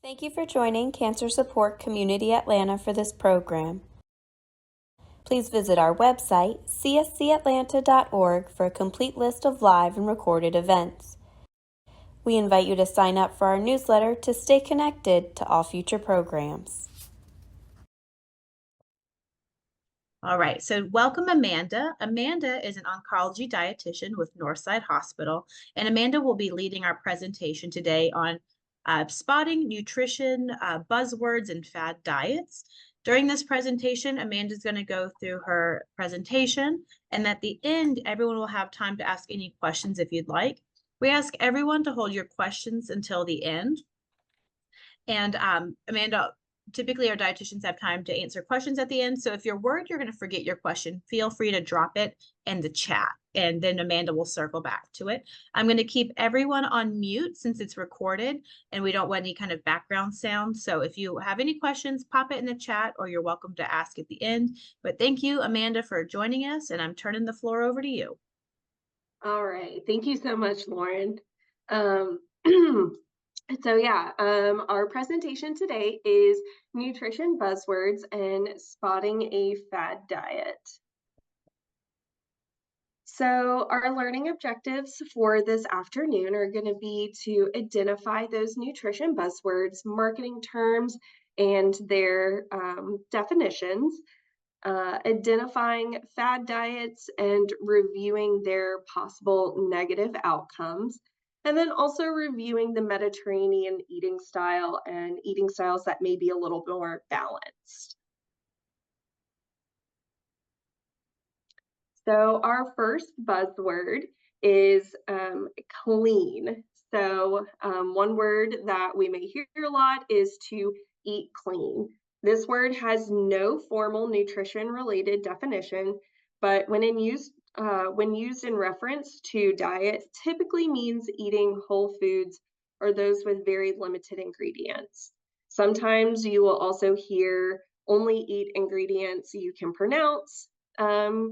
Thank you for joining Cancer Support Community Atlanta for this program. Please visit our website, cscatlanta.org, for a complete list of live and recorded events. We invite you to sign up for our newsletter to stay connected to all future programs. All right, so welcome Amanda. Amanda is an oncology dietitian with Northside Hospital, and Amanda will be leading our presentation today on spotting nutrition, buzzwords, and fad diets. During this presentation, Amanda's going to go through her presentation, and at the end, everyone will have time to ask any questions if you'd like. We ask everyone to hold your questions until the end. And Amanda, typically our dietitians have time to answer questions at the end. So if you're worried you're going to forget your question, feel free to drop it in the chat, and then Amanda will circle back to it. I'm going to keep everyone on mute since it's recorded and we don't want any kind of background sound. So if you have any questions, pop it in the chat, or you're welcome to ask at the end. But thank you, Amanda, for joining us, and I'm turning the floor over to you. All right. Thank you so much, Lauren. Our presentation today is nutrition buzzwords and spotting a fad diet. So our learning objectives for this afternoon are going to be to identify those nutrition buzzwords, marketing terms, and their definitions, identifying fad diets and reviewing their possible negative outcomes, and then also reviewing the Mediterranean eating style and eating styles that may be a little more balanced. So our first buzzword is clean. So one word that we may hear a lot is to eat clean. This word has no formal nutrition-related definition, but when used in reference to diet, typically means eating whole foods or those with very limited ingredients. Sometimes you will also hear only eat ingredients you can pronounce,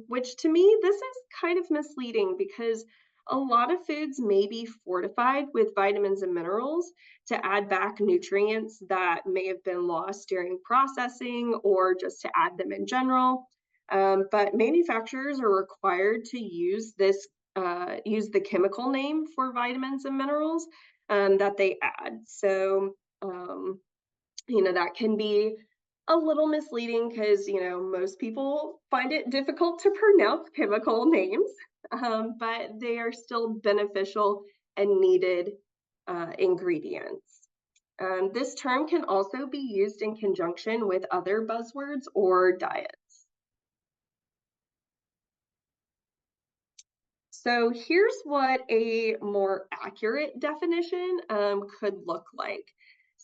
which to me, this is kind of misleading because a lot of foods may be fortified with vitamins and minerals to add back nutrients that may have been lost during processing or just to add them in general. But manufacturers are required to use the chemical name for vitamins and minerals that they add. So, that can be a little misleading because, most people find it difficult to pronounce chemical names, but they are still beneficial and needed ingredients. This term can also be used in conjunction with other buzzwords or diets. So here's what a more accurate definition could look like.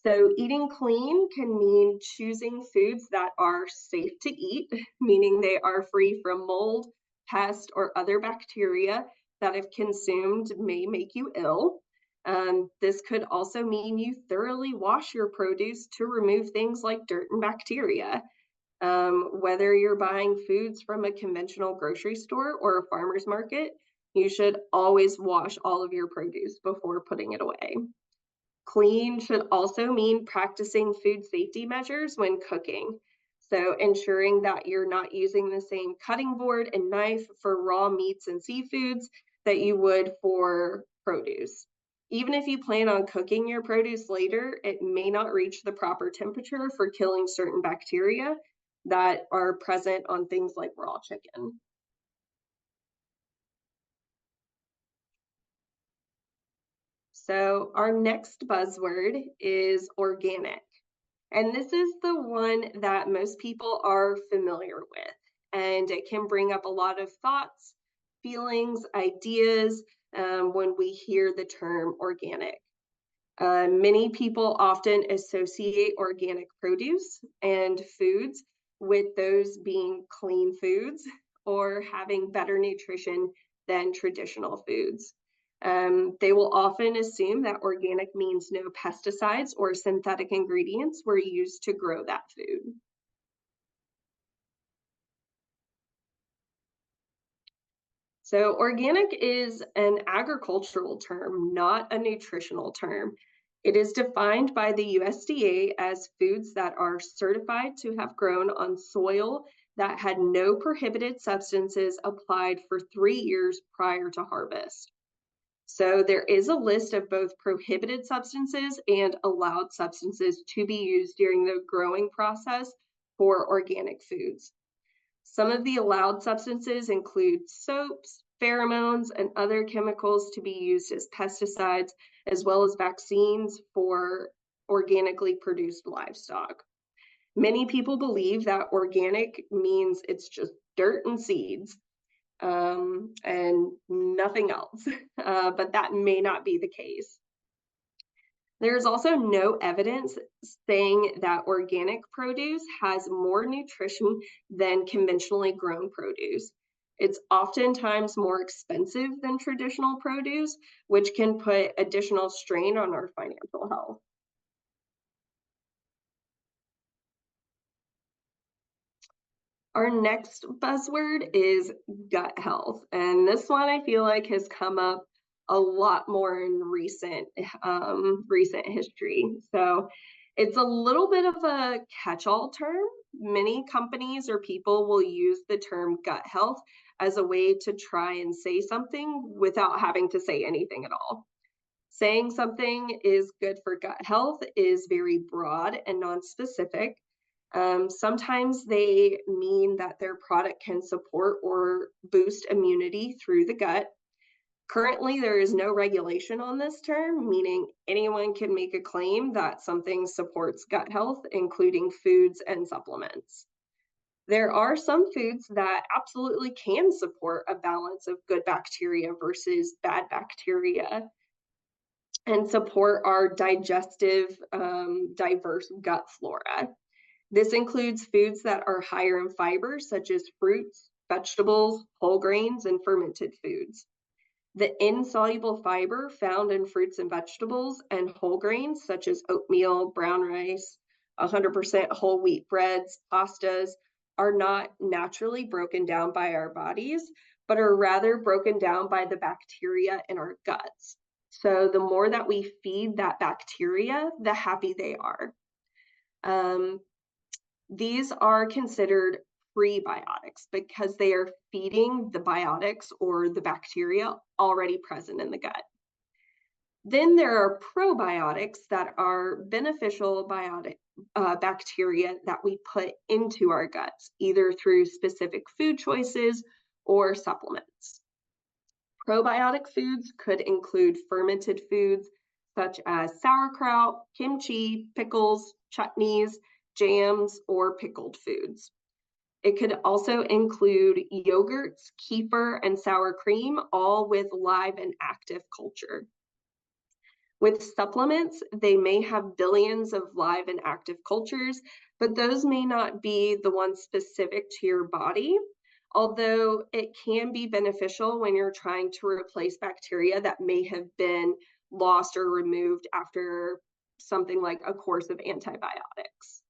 So eating clean can mean choosing foods that are safe to eat, meaning they are free from mold, pest, or other bacteria that if consumed may make you ill. This could also mean you thoroughly wash your produce to remove things like dirt and bacteria. Whether you're buying foods from a conventional grocery store or a farmer's market, you should always wash all of your produce before putting it away. Clean should also mean practicing food safety measures when cooking. So ensuring that you're not using the same cutting board and knife for raw meats and seafoods that you would for produce. Even if you plan on cooking your produce later, it may not reach the proper temperature for killing certain bacteria that are present on things like raw chicken. So our next buzzword is organic. And this is the one that most people are familiar with. And it can bring up a lot of thoughts, feelings, ideas when we hear the term organic. Many people often associate organic produce and foods with those being clean foods or having better nutrition than traditional foods. They will often assume that organic means no pesticides or synthetic ingredients were used to grow that food. So organic is an agricultural term, not a nutritional term. It is defined by the USDA as foods that are certified to have grown on soil that had no prohibited substances applied for 3 years prior to harvest. So there is a list of both prohibited substances and allowed substances to be used during the growing process for organic foods. Some of the allowed substances include soaps, pheromones, and other chemicals to be used as pesticides, as well as vaccines for organically produced livestock. Many people believe that organic means it's just dirt and seeds, and nothing else, but that may not be the case. There's also no evidence saying that organic produce has more nutrition than conventionally grown produce. It's oftentimes more expensive than traditional produce, which can put additional strain on our financial health. Our next buzzword is gut health, and this one I feel like has come up a lot more in recent history. So it's a little bit of a catch-all term. Many companies or people will use the term gut health as a way to try and say something without having to say anything at all. Saying something is good for gut health is very broad and non-specific. Sometimes they mean that their product can support or boost immunity through the gut. Currently, there is no regulation on this term, meaning anyone can make a claim that something supports gut health, including foods and supplements. There are some foods that absolutely can support a balance of good bacteria versus bad bacteria and support our digestive, diverse gut flora. This includes foods that are higher in fiber, such as fruits, vegetables, whole grains, and fermented foods. The insoluble fiber found in fruits and vegetables and whole grains, such as oatmeal, brown rice, 100% whole wheat breads, pastas, are not naturally broken down by our bodies, but are rather broken down by the bacteria in our guts. So the more that we feed that bacteria, the happy they are. These are considered prebiotics because they are feeding the biotics or the bacteria already present in the gut. Then there are probiotics that are beneficial bacteria that we put into our guts, either through specific food choices or supplements. Probiotic foods could include fermented foods such as sauerkraut, kimchi, pickles, chutneys, jams, or pickled foods. It could also include yogurts, kefir, and sour cream, all with live and active culture. With supplements, they may have billions of live and active cultures, but those may not be the ones specific to your body, although it can be beneficial when you're trying to replace bacteria that may have been lost or removed after something like a course of antibiotics.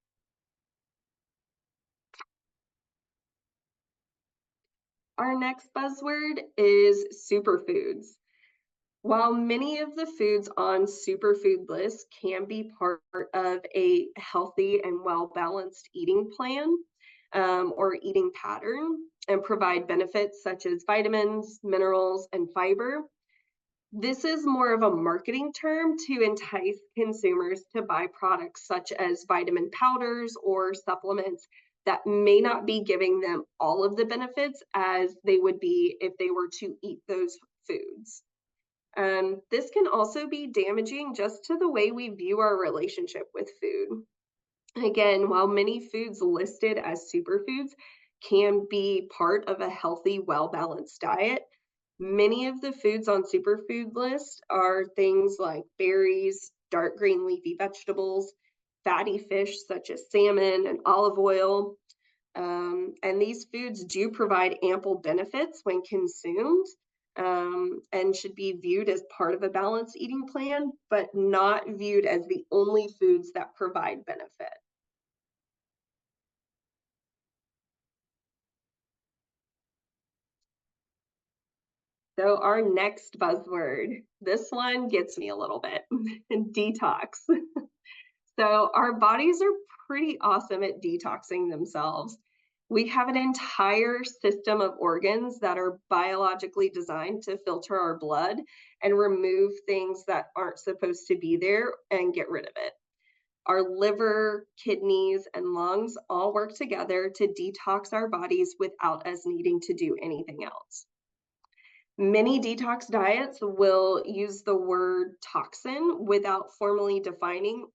Our next buzzword is superfoods. While many of the foods on superfood lists can be part of a healthy and well-balanced eating plan or eating pattern and provide benefits such as vitamins, minerals, and fiber, this is more of a marketing term to entice consumers to buy products such as vitamin powders or supplements that may not be giving them all of the benefits as they would be if they were to eat those foods. This can also be damaging just to the way we view our relationship with food. Again, while many foods listed as superfoods can be part of a healthy, well-balanced diet, many of the foods on superfood list are things like berries, dark green leafy vegetables, fatty fish such as salmon and olive oil. And these foods do provide ample benefits when consumed and should be viewed as part of a balanced eating plan, but not viewed as the only foods that provide benefit. So our next buzzword, this one gets me a little bit, detox. So our bodies are pretty awesome at detoxing themselves. We have an entire system of organs that are biologically designed to filter our blood and remove things that aren't supposed to be there and get rid of it. Our liver, kidneys, and lungs all work together to detox our bodies without us needing to do anything else. Many detox diets will use the word toxin without formally defining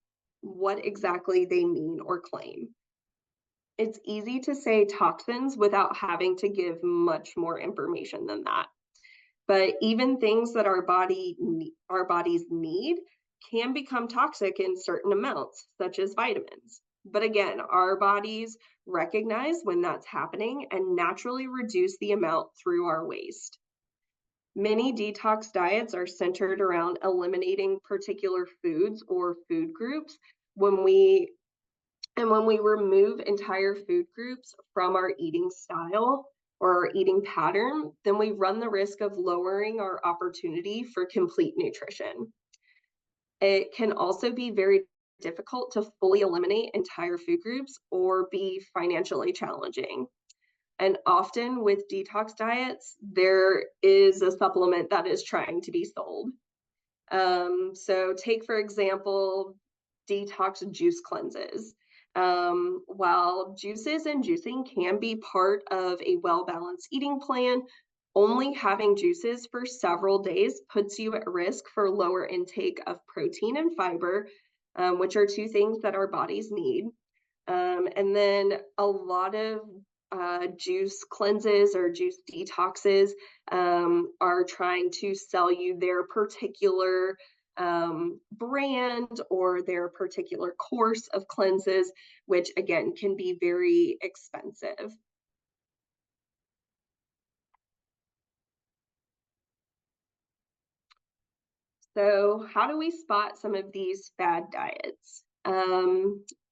what exactly they mean or claim. It's easy to say toxins without having to give much more information than that. But even things that our bodies need can become toxic in certain amounts, such as vitamins. But again, our bodies recognize when that's happening and naturally reduce the amount through our waste. Many detox diets are centered around eliminating particular foods or food groups. When we remove entire food groups from our eating style or our eating pattern, then we run the risk of lowering our opportunity for complete nutrition. It can also be very difficult to fully eliminate entire food groups or be financially challenging. And often with detox diets, there is a supplement that is trying to be sold. So take, for example, detox juice cleanses. While juices and juicing can be part of a well-balanced eating plan, only having juices for several days puts you at risk for lower intake of protein and fiber, which are two things that our bodies need. And then a lot of juice cleanses or juice detoxes are trying to sell you their particular brand or their particular course of cleanses, which again can be very expensive. So how do we spot some of these fad diets?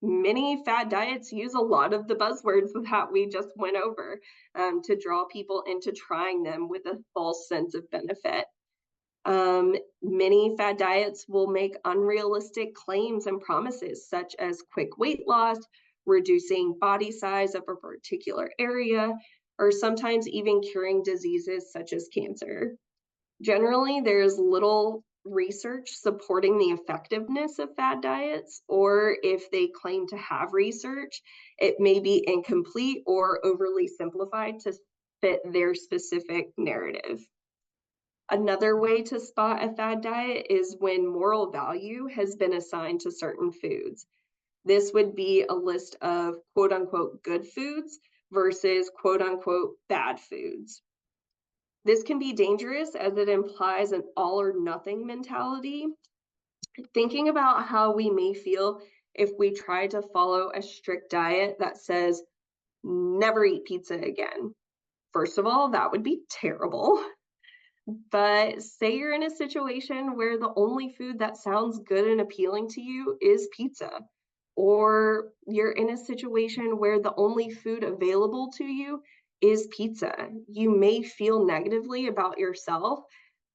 Many fad diets use a lot of the buzzwords that we just went over to draw people into trying them with a false sense of benefit. Many fad diets will make unrealistic claims and promises, such as quick weight loss, reducing body size of a particular area, or sometimes even curing diseases such as cancer. Generally, there's little research supporting the effectiveness of fad diets, or if they claim to have research, it may be incomplete or overly simplified to fit their specific narrative. Another way to spot a fad diet is when moral value has been assigned to certain foods. This would be a list of quote unquote good foods versus quote unquote bad foods. This can be dangerous as it implies an all or nothing mentality. Thinking about how we may feel if we try to follow a strict diet that says, never eat pizza again. First of all, that would be terrible. But say you're in a situation where the only food that sounds good and appealing to you is pizza, or you're in a situation where the only food available to you is pizza. You may feel negatively about yourself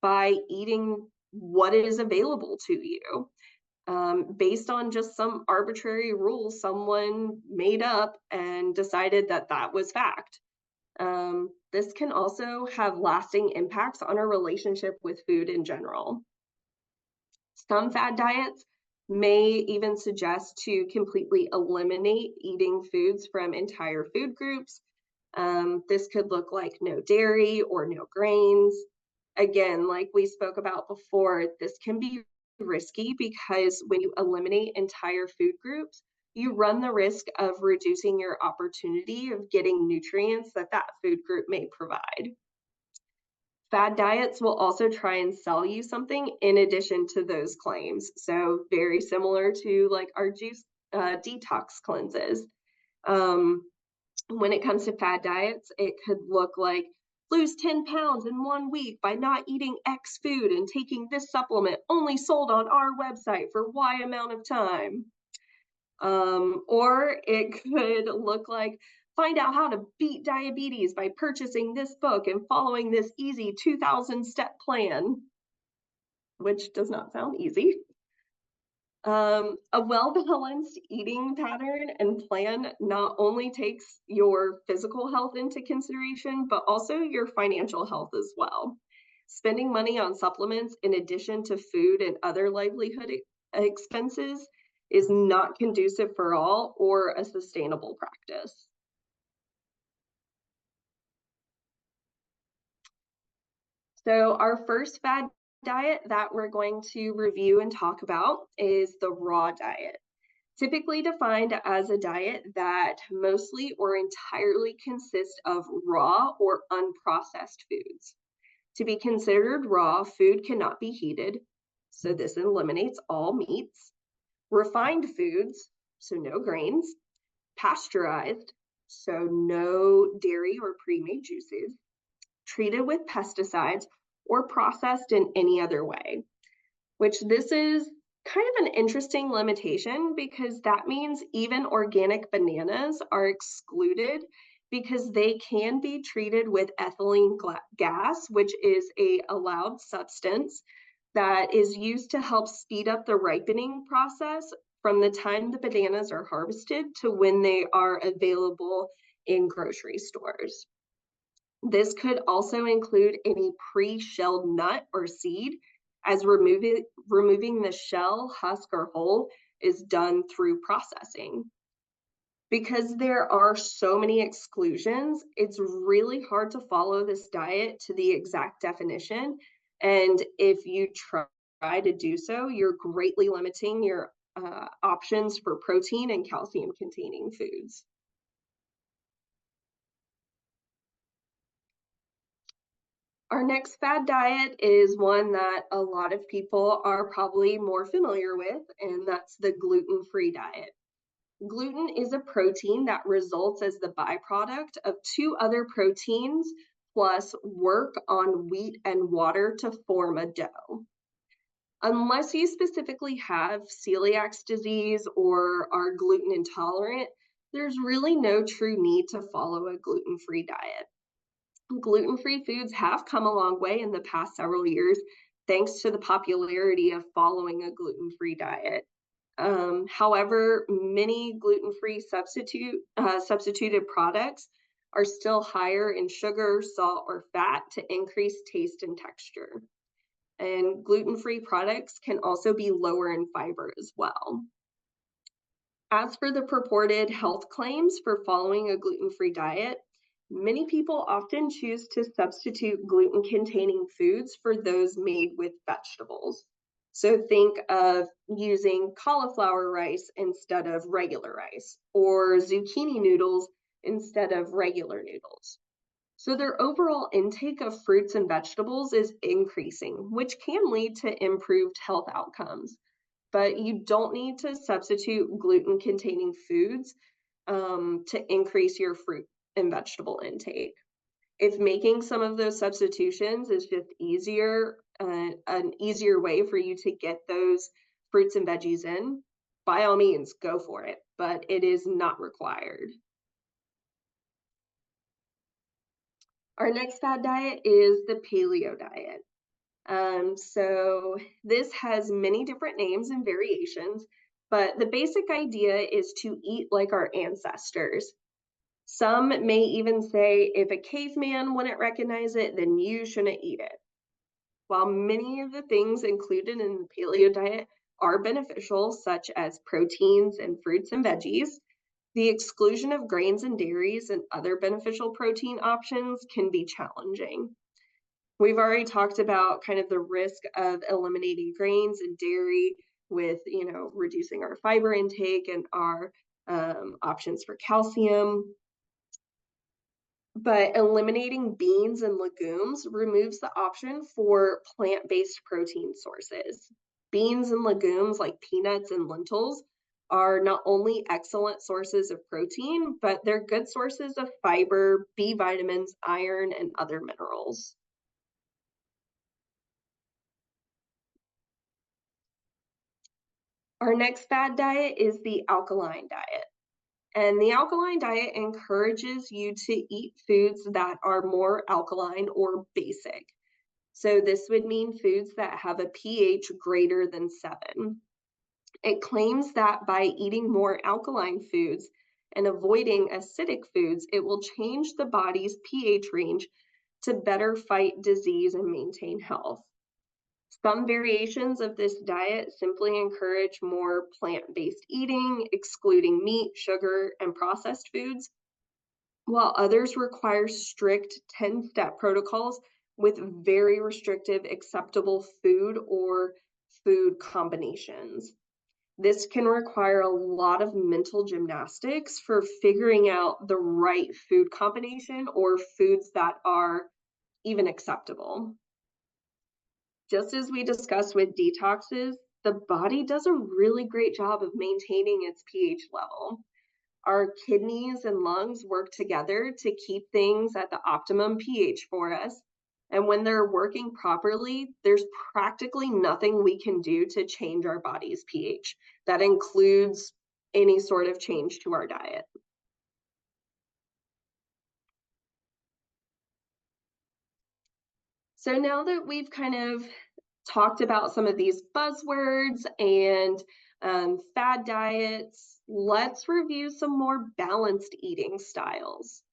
by eating what is available to you based on just some arbitrary rules someone made up and decided that that was fact. This can also have lasting impacts on our relationship with food in general. Some fad diets may even suggest to completely eliminate eating foods from entire food groups. This could look like no dairy or no grains. Again, like we spoke about before, this can be risky because when you eliminate entire food groups, you run the risk of reducing your opportunity of getting nutrients that that food group may provide. Fad diets will also try and sell you something in addition to those claims. So very similar to like our juice detox cleanses. When it comes to fad diets, it could look like lose 10 pounds in 1 week by not eating X food and taking this supplement only sold on our website for Y amount of time. Or it could look like Find out how to beat diabetes by purchasing this book and following this easy 2,000-step plan, which does not sound easy. A well-balanced eating pattern and plan not only takes your physical health into consideration, but also your financial health as well. Spending money on supplements in addition to food and other livelihood expenses is not conducive for all or a sustainable practice. So our first fad diet that we're going to review and talk about is the raw diet. Typically defined as a diet that mostly or entirely consists of raw or unprocessed foods. To be considered raw, food cannot be heated, so this eliminates all meats. Refined foods, so no grains. Pasteurized, so no dairy or pre-made juices. Treated with pesticides or processed in any other way, which this is kind of an interesting limitation because that means even organic bananas are excluded because they can be treated with ethylene gas, which is a allowed substance that is used to help speed up the ripening process from the time the bananas are harvested to when they are available in grocery stores. This could also include any pre-shelled nut or seed, as removing the shell, husk, or hull is done through processing. Because there are so many exclusions, it's really hard to follow this diet to the exact definition. And if you try to do so, you're greatly limiting your options for protein and calcium containing foods. Our next fad diet is one that a lot of people are probably more familiar with, and that's the gluten-free diet. Gluten is a protein that results as the byproduct of two other proteins plus work on wheat and water to form a dough. Unless you specifically have celiac disease or are gluten intolerant, there's really no true need to follow a gluten-free diet. Gluten-free foods have come a long way in the past several years, thanks to the popularity of following a gluten-free diet. However, many gluten-free substituted products are still higher in sugar, salt, or fat to increase taste and texture. And gluten-free products can also be lower in fiber as well. As for the purported health claims for following a gluten-free diet, many people often choose to substitute gluten-containing foods for those made with vegetables. So think of using cauliflower rice instead of regular rice, or zucchini noodles instead of regular noodles. So their overall intake of fruits and vegetables is increasing, which can lead to improved health outcomes. But you don't need to substitute gluten-containing foods to increase your fruit and vegetable intake. If making some of those substitutions is just easier, an easier way for you to get those fruits and veggies in, by all means, go for it, but it is not required. Our next fad diet is the paleo diet. So this has many different names and variations, but the basic idea is to eat like our ancestors. Some may even say if a caveman wouldn't recognize it, then you shouldn't eat it. While many of the things included in the paleo diet are beneficial, such as proteins and fruits and veggies, the exclusion of grains and dairies and other beneficial protein options can be challenging. We've already talked about kind of the risk of eliminating grains and dairy with, reducing our fiber intake and our options for calcium. But eliminating beans and legumes removes the option for plant-based protein sources. Beans and legumes like peanuts and lentils are not only excellent sources of protein, but they're good sources of fiber, B vitamins, iron, and other minerals. Our next fad diet is the alkaline diet. And the alkaline diet encourages you to eat foods that are more alkaline or basic. So this would mean foods that have a pH greater than 7. It claims that by eating more alkaline foods and avoiding acidic foods, it will change the body's pH range to better fight disease and maintain health. Some variations of this diet simply encourage more plant-based eating, excluding meat, sugar, and processed foods, while others require strict 10-step protocols with very restrictive acceptable food or food combinations. This can require a lot of mental gymnastics for figuring out the right food combination or foods that are even acceptable. Just as we discussed with detoxes, the body does a really great job of maintaining its pH level. Our kidneys and lungs work together to keep things at the optimum pH for us. And when they're working properly, there's practically nothing we can do to change our body's pH. That includes any sort of change to our diet. So now that we've kind of talked about some of these buzzwords and fad diets, let's review some more balanced eating styles.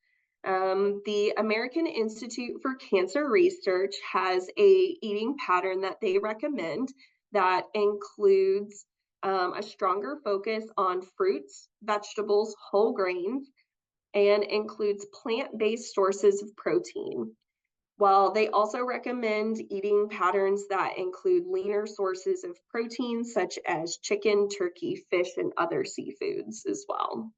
The American Institute for Cancer Research has a eating pattern that they recommend that includes a stronger focus on fruits, vegetables, whole grains, and includes plant-based sources of protein. While they also recommend eating patterns that include leaner sources of protein, such as chicken, turkey, fish, and other seafoods as well.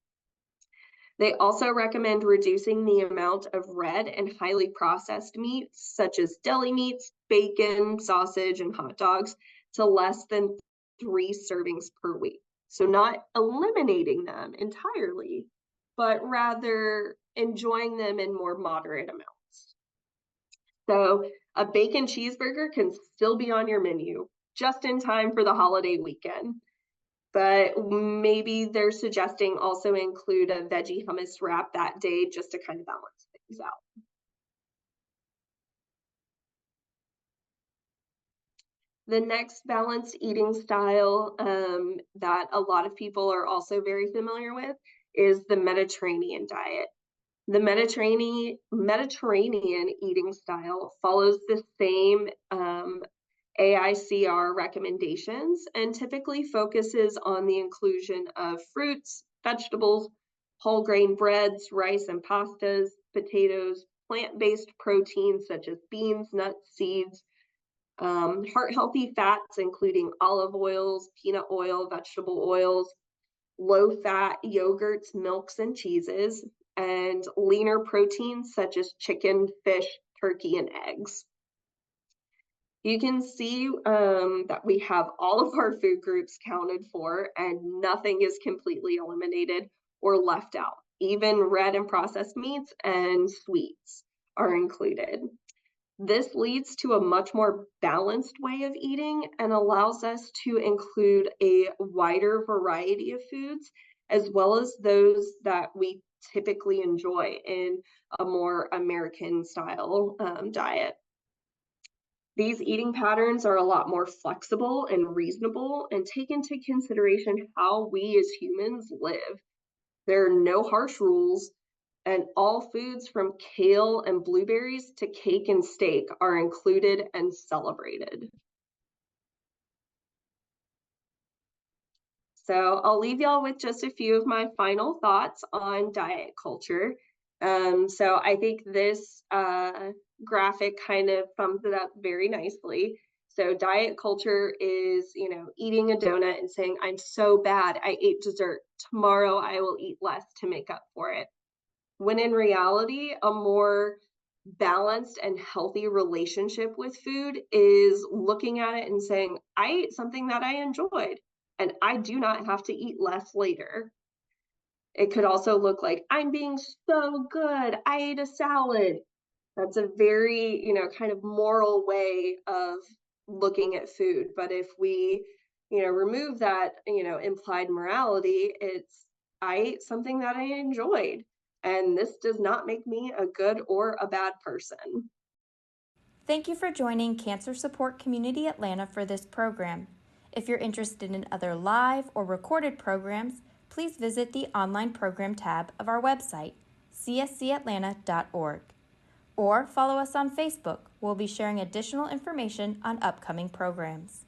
They also recommend reducing the amount of red and highly processed meats, such as deli meats, bacon, sausage, and hot dogs, to less than 3 servings per week. So not eliminating them entirely, but rather enjoying them in more moderate amounts. So a bacon cheeseburger can still be on your menu just in time for the holiday weekend. But maybe they're suggesting also include a veggie hummus wrap that day just to kind of balance things out. The next balanced eating style that a lot of people are also very familiar with is the Mediterranean diet. The Mediterranean eating style follows the same AICR recommendations and typically focuses on the inclusion of fruits, vegetables, whole grain breads, rice and pastas, potatoes, plant-based proteins such as beans, nuts, seeds, heart-healthy fats including olive oils, peanut oil, vegetable oils, low-fat yogurts, milks, and cheeses, and leaner proteins such as chicken, fish, turkey, and eggs. You can see that we have all of our food groups counted for and nothing is completely eliminated or left out. Even red and processed meats and sweets are included. This leads to a much more balanced way of eating and allows us to include a wider variety of foods, as well as those that we typically enjoy in a more American style diet. These eating patterns are a lot more flexible and reasonable and take into consideration how we as humans live. There are no harsh rules, and all foods from kale and blueberries to cake and steak are included and celebrated. So I'll leave y'all with just a few of my final thoughts on diet culture. So I think this graphic kind of sums it up very nicely. So diet culture is, eating a donut and saying, I'm so bad, I ate dessert. Tomorrow I will eat less to make up for it. When in reality, a more balanced and healthy relationship with food is looking at it and saying, I ate something that I enjoyed and I do not have to eat less later. It could also look like, I'm being so good, I ate a salad. That's a very, kind of moral way of looking at food. But if we, remove that, implied morality, it's I ate something that I enjoyed, and this does not make me a good or a bad person. Thank you for joining Cancer Support Community Atlanta for this program. If you're interested in other live or recorded programs, please visit the online program tab of our website, cscatlanta.org, or follow us on Facebook. We'll be sharing additional information on upcoming programs.